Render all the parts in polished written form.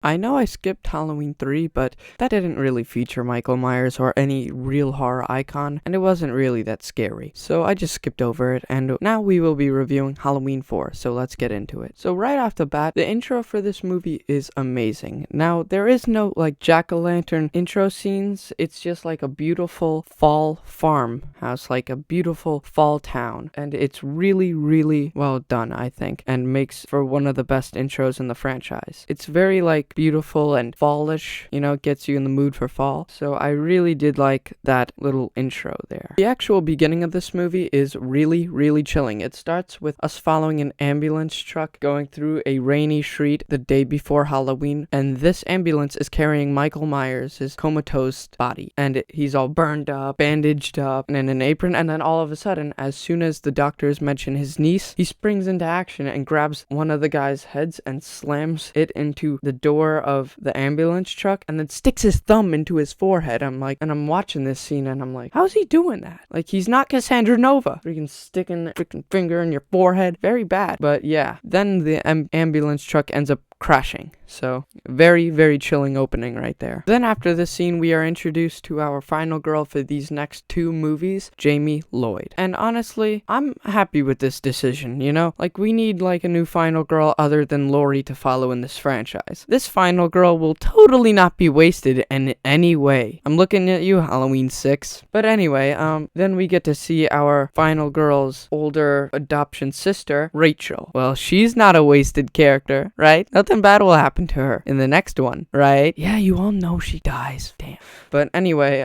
I know I skipped Halloween 3, but that didn't really feature Michael Myers or any real horror icon, and it wasn't really that scary. So I just skipped over it, and now we will be reviewing Halloween 4, so let's get into it. So right off the bat, the intro for this movie is amazing. Now, there is no like jack-o'-lantern intro scenes, it's just like a beautiful fall farmhouse, like a beautiful fall town, and it's really, really well done, I think, and makes for one of the best intros in the franchise. It's very like beautiful and fallish, gets you in the mood for fall. So I really did like that little intro there. The actual beginning of this movie is really, really chilling. It starts with us following an ambulance truck going through a rainy street the day before Halloween, and this ambulance is carrying Michael Myers, his comatose body, and he's all burned up, bandaged up, and in an apron, and then all of a sudden, as soon as the doctors mention his niece, he springs into action and grabs one of the guy's heads and slams it into the door of the ambulance truck and then sticks his thumb into his forehead. I'm watching this scene and I'm like, how's he doing that? Like, he's not Cassandra Nova. Freaking sticking a freaking finger in your forehead. Very bad. But yeah, then the ambulance truck ends up crashing. So very, very chilling opening right there. Then after this scene, we are introduced to our final girl for these next two movies, Jamie Lloyd. And honestly, I'm happy with this decision, Like, we need like a new final girl other than Laurie to follow in this franchise. This final girl will totally not be wasted in any way. I'm looking at you, Halloween 6. But anyway, then we get to see our final girl's older adoption sister, Rachel. Well, she's not a wasted character, right? Nothing bad will happen to her in the next one, right? Yeah, you all know she dies. Damn. But anyway,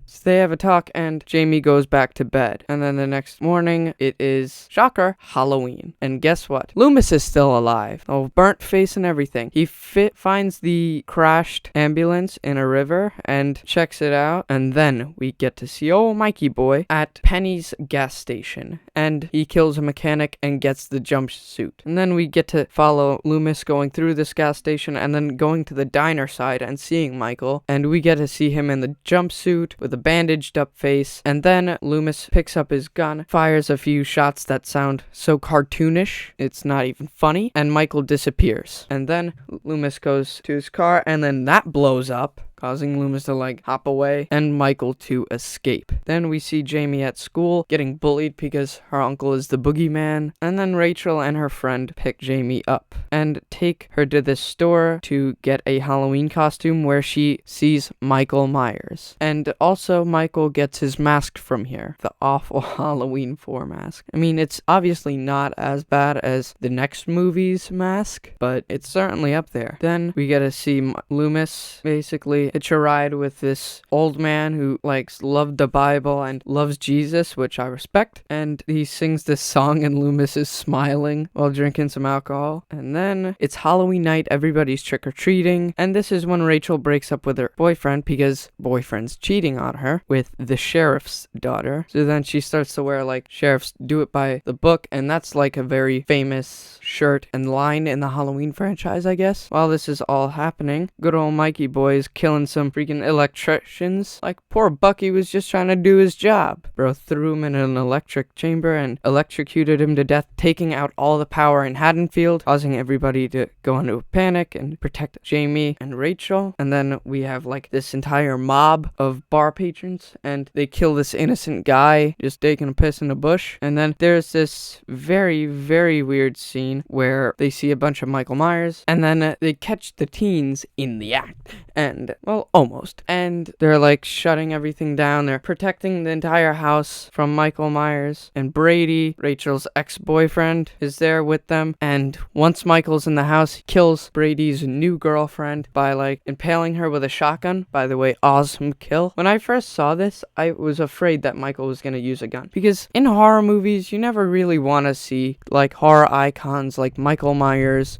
so they have a talk and Jamie goes back to bed. And then the next morning, it is, shocker, Halloween. And guess what? Loomis is still alive. Oh, burnt face and everything. He finds the crashed ambulance in a river and checks it out. And then we get to see old Mikey boy at Penny's gas station. And he kills a mechanic and gets the jumpsuit. And then we get to follow Loomis going through this gas station and then going to the diner side and seeing Michael. And we get to see him in the jumpsuit with a bandaged up face, and then Loomis picks up his gun, fires a few shots that sound so cartoonish, it's not even funny, and Michael disappears. And then Loomis goes to his car, and then that blows up, causing Loomis to hop away and Michael to escape. Then we see Jamie at school getting bullied because her uncle is the boogeyman, and then Rachel and her friend pick Jamie up and take her to this store to get a Halloween costume where she sees Michael Myers. And also Michael gets his mask from here, the awful Halloween 4 mask. I mean, it's obviously not as bad as the next movie's mask, but it's certainly up there. Then we get to see Loomis basically hitch a ride with this old man who loved the Bible and loves Jesus, which I respect, and he sings this song and Loomis is smiling while drinking some alcohol. And then it's Halloween night, everybody's trick-or-treating, and this is when Rachel breaks up with her boyfriend because boyfriend's cheating on her with the sheriff's daughter. So then she starts to wear sheriffs do it by the book, and that's a very famous shirt and line in the Halloween franchise, I guess. While this is all happening, good old Mikey boy is killing some freaking electricians. Poor Bucky was just trying to do his job. Bro threw him in an electric chamber and electrocuted him to death, taking out all the power in Haddonfield, causing everybody to go into a panic and protect Jamie and Rachel. And then we have this entire mob of bar patrons, and they kill this innocent guy just taking a piss in a bush. And then there's this very, very weird scene where they see a bunch of Michael Myers, and then they catch the teens in the act. And, well, almost. And they're shutting everything down. They're protecting the entire house from Michael Myers. And Brady, Rachel's ex-boyfriend, is there with them. And once Michael's in the house, he kills Brady's new girlfriend by impaling her with a shotgun. By the way, awesome kill. When I first saw this, I was afraid that Michael was going to use a gun. Because in horror movies, you never really want to see horror icons like Michael Myers,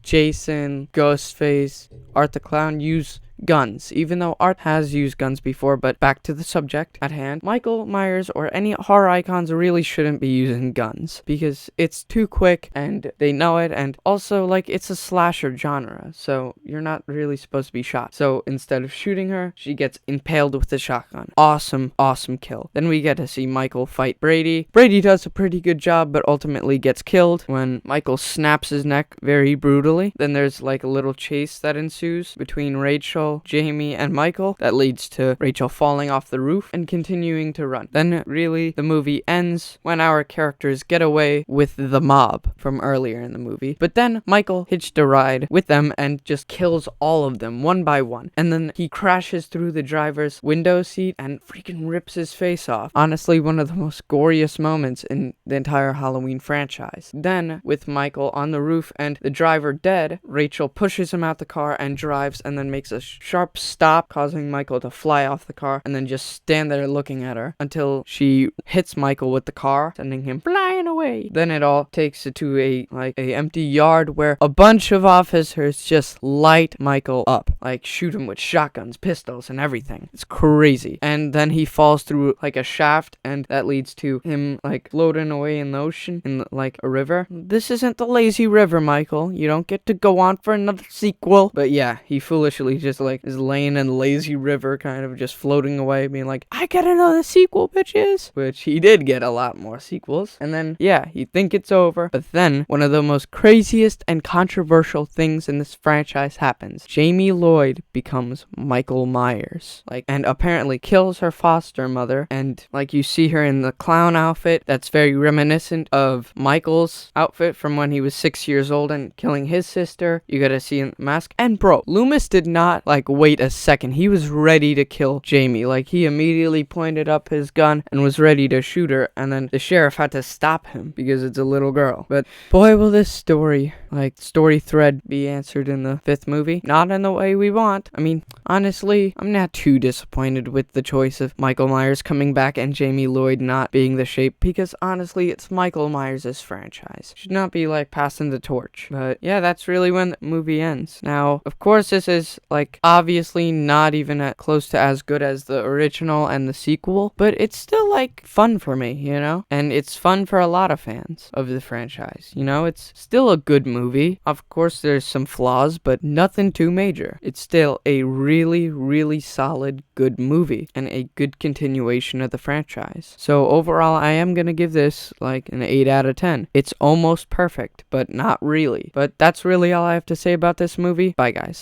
Jason, Ghostface, Art the Clown use guns, even though Art has used guns before. But back to the subject at hand, Michael Myers or any horror icons really shouldn't be using guns because it's too quick and they know it, and also like it's a slasher genre, so you're not really supposed to be shot. So instead of shooting her, she gets impaled with the shotgun. Awesome kill. Then we get to see Michael fight Brady. Brady does a pretty good job, but ultimately gets killed when Michael snaps his neck very brutally. Then there's like a little chase that ensues between Rachel, Jamie, and Michael that leads to Rachel falling off the roof and continuing to run. Then really the movie ends when our characters get away with the mob from earlier in the movie. But then Michael hitched a ride with them and just kills all of them one by one. And then he crashes through the driver's window seat and freaking rips his face off. Honestly, one of the most goriest moments in the entire Halloween franchise. Then, with Michael on the roof and the driver dead, Rachel pushes him out the car and drives and then makes a sharp stop, causing Michael to fly off the car and then just stand there looking at her until she hits Michael with the car, sending him flying away. Then it all takes it to a empty yard where a bunch of officers just light Michael up, like shoot him with shotguns, pistols, and everything. It's crazy. And then he falls through like a shaft, and that leads to him like floating away in the ocean in like a river. This isn't the lazy river, Michael. You don't get to go on for another sequel. But yeah, he foolishly just like is laying in the lazy river, kind of just floating away, being like, I get another sequel, bitches. Which he did get a lot more sequels. And then yeah, you think it's over, but then one of the most craziest and controversial things in this franchise happens. Jamie Lloyd becomes Michael Myers, and apparently kills her foster mother, and you see her in the clown outfit that's very reminiscent of Michael's outfit from when he was 6 years old and killing his sister. You gotta see in the mask. And bro, Loomis did not wait a second. He was ready to kill Jamie. He immediately pointed up his gun and was ready to shoot her, and then the sheriff had to stop him because it's a little girl. But boy, will this story thread be answered in the 5th movie. Not in the way we want. I mean, honestly, I'm not too disappointed with the choice of Michael Myers coming back and Jamie Lloyd not being the Shape, because honestly, it's Michael Myers' franchise. Should not be passing the torch. But yeah, that's really when the movie ends. Now, of course, this is obviously not even close to as good as the original and the sequel, but it's still fun for me, you know? And it's fun for a lot of fans of the franchise, you know? It's still a good movie. Of course, there's some flaws, but nothing too major. It's still a really, really solid, good movie and a good continuation of the franchise. So overall, I am gonna give this an 8 out of 10. It's almost perfect, but not really. But that's really all I have to say about this movie. Bye, guys.